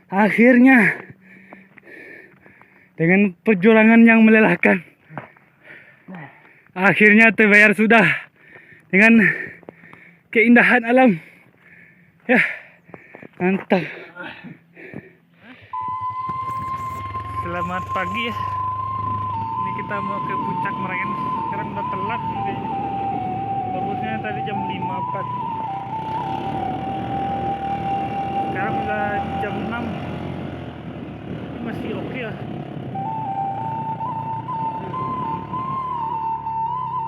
Akhirnya dengan perjuangan yang melelahkan, akhirnya terbayar sudah dengan keindahan alam. Ya, mantap. Selamat pagi ya. Ini kita mau ke puncak Merapen. Sekarang udah telat kayaknya. Bagusnya tadi jam 5.04. Sekarang udah jam 6. Ini masih oke lah.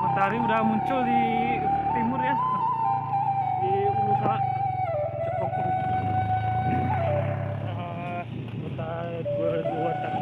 Matahari udah muncul di timur ya. Di Ulu Salak. Kota berdua tak.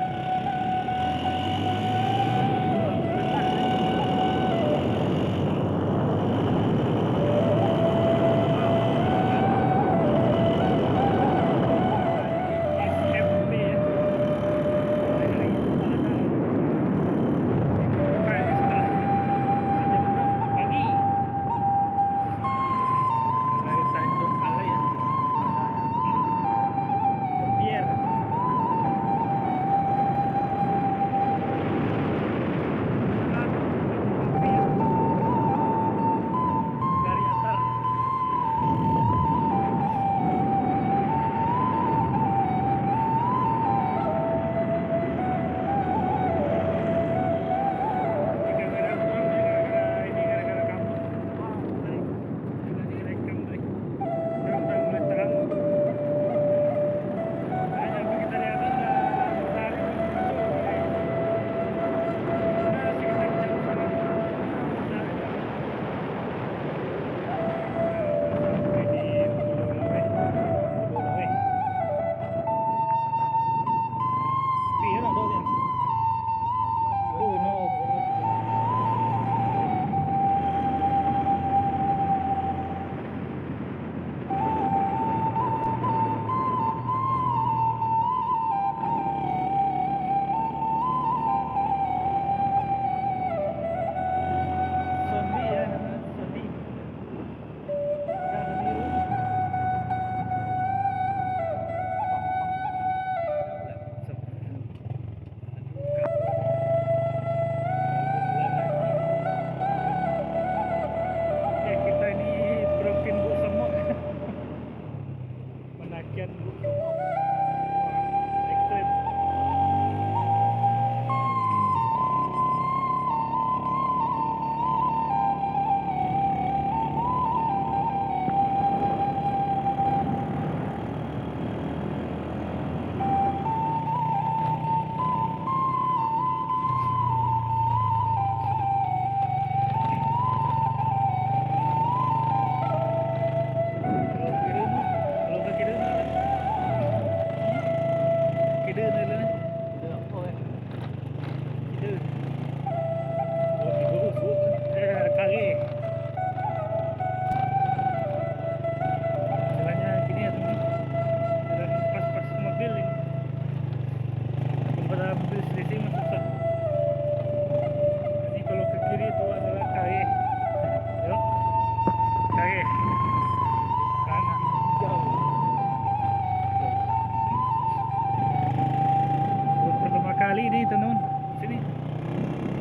Kali ini teman sini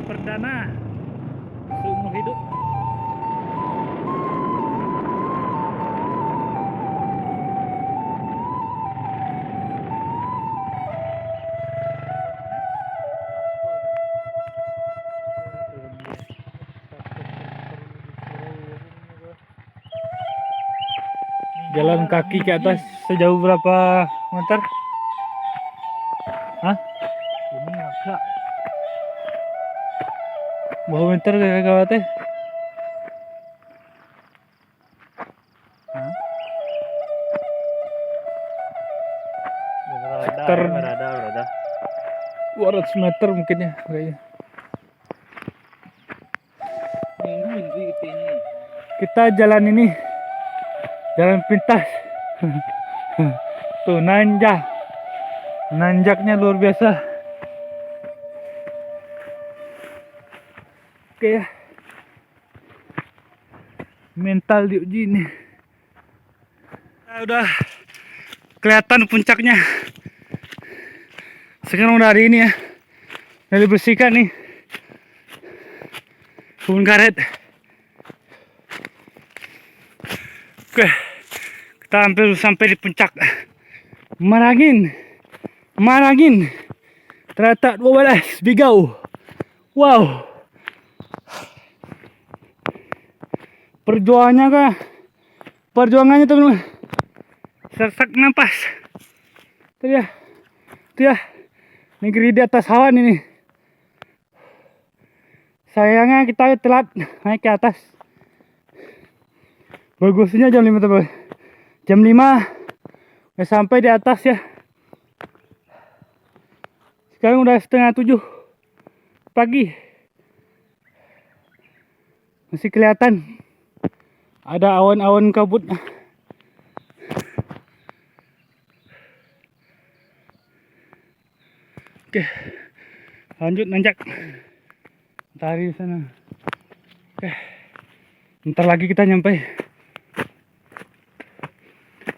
perdana seumur hidup. Jalan kaki ke atas sejauh berapa meter? Hah? Ini agak Berapa meter kakak teh? Hah? Sekitar Berada. 200 meter mungkin ya kayaknya. Kita jalan ini, jalan pintas. Tuh nanjaknya luar biasa. Oke ya, mental diuji nih. Nah, udah kelihatan puncaknya. Sekarang udah hari ini ya, udah dibersihkan nih kebun karet. Oke, kita hampir sampai di puncak Marangin. Ternyata 12 Bigau. Wow. Perjuangannya teman-teman. Sesak nafas. Itu ya. Negeri di atas awan ini. Sayangnya kita telat naik ke atas. Bagusnya jam 5 teman. Jam 5 udah sampai di atas ya. Sekarang udah setengah 7 pagi. Masih kelihatan ada awan-awan kabut. Oke, lanjut nanjak. Matahari di sana. Oke, ntar lagi kita nyampe.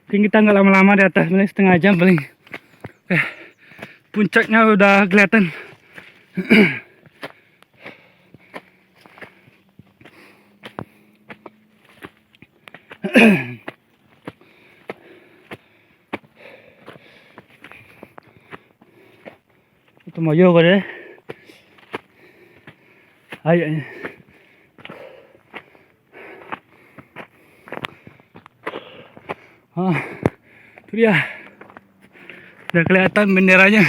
Mungkin kita nggak lama-lama di atas, paling setengah jam paling. Oke, puncaknya udah kelihatan. Itu mau vô rồi đấy. Ayo. Itu dia. Udah kelihatan benderanya.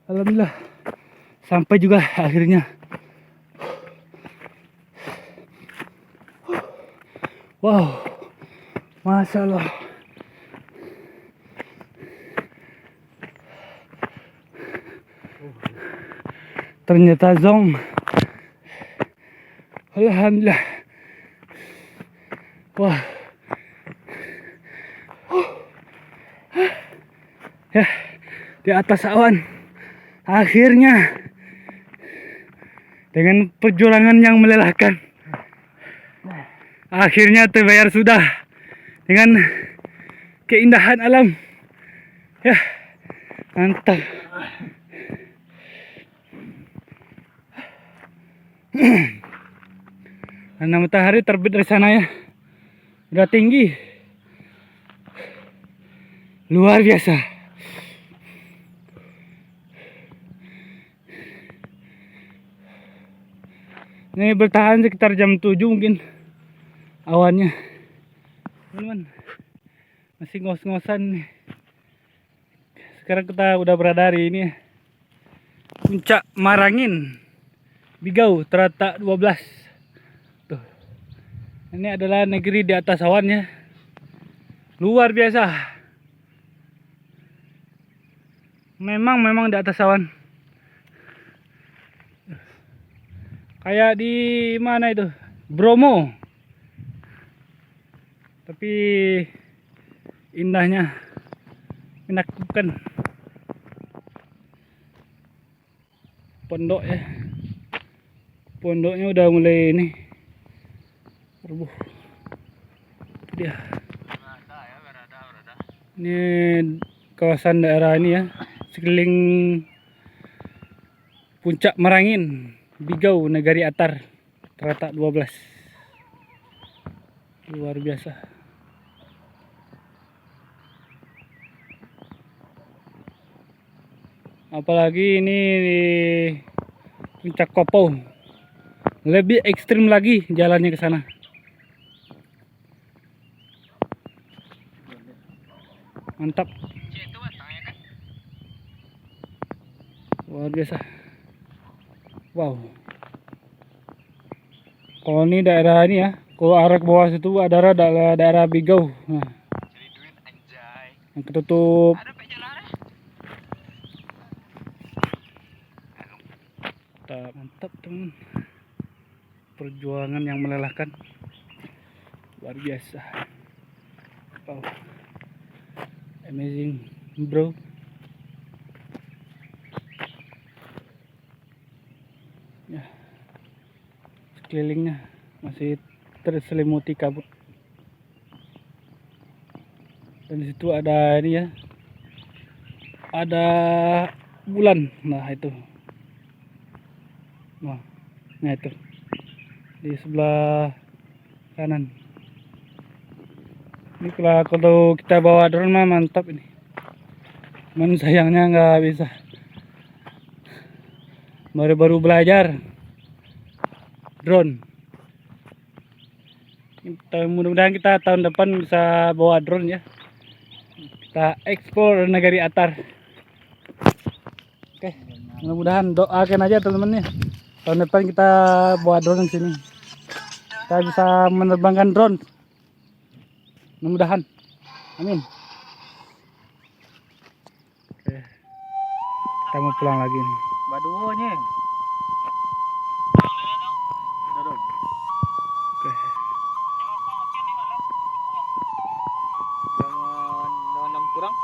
Alhamdulillah. Sampai juga akhirnya. Wow. Masya Allah. Ternyata zong. Alhamdulillah. Wah. Ya, di atas awan. Akhirnya dengan perjuangan yang melelahkan, akhirnya terbayar sudah dengan keindahan alam. Ya, mantap. Karena matahari terbit dari sana ya, udah tinggi, luar biasa. Ini bertahan sekitar jam 7 mungkin awannya, teman-teman. Masih ngos-ngosan nih. Sekarang kita udah berada di ini ya, Puncak Marangin Bigau Terata 12. Tuh. Ini adalah negeri di atas awan ya. Luar biasa. Memang di atas awan. Kayak di mana itu? Bromo. Tapi indahnya menakjubkan. Pondok ya. Pondoknya udah mulai ini rubuh. Itu dia. Ini kawasan daerah ini ya, sekeliling Puncak Marangin Bigau Negari Atar Terata 12. Luar biasa. Apalagi ini di Puncak Kopau, lebih ekstrim lagi jalannya ke sana. Mantap. Luar biasa. Wow. Kalau ini daerah ini ya, kalau arah ke bawah situ ada daerah Bigau. Nah, yang ketutup. Mantap teman. Perjuangan yang melelahkan. Luar biasa. Wow. Amazing bro. Ya, sekelilingnya masih terselimuti kabut. Dan di situ ada ini ya, ada bulan. Nah itu. Nah itu di sebelah kanan. Ini kalau kita bawa drone mah mantap ini. Cuman sayangnya nggak bisa. Baru-baru belajar drone. Mudah-mudahan kita tahun depan bisa bawa drone ya. Kita eksplor negeri Atar. Oke, mudah-mudahan doakan aja teman-teman ya. Tahun depan kita bawa drone di sini. Kita bisa menerbangkan drone. Mudah-mudahan. Amin. Oke. Kita mau pulang lagi nih. Baduonya. Oke. Jangan 6 kurang.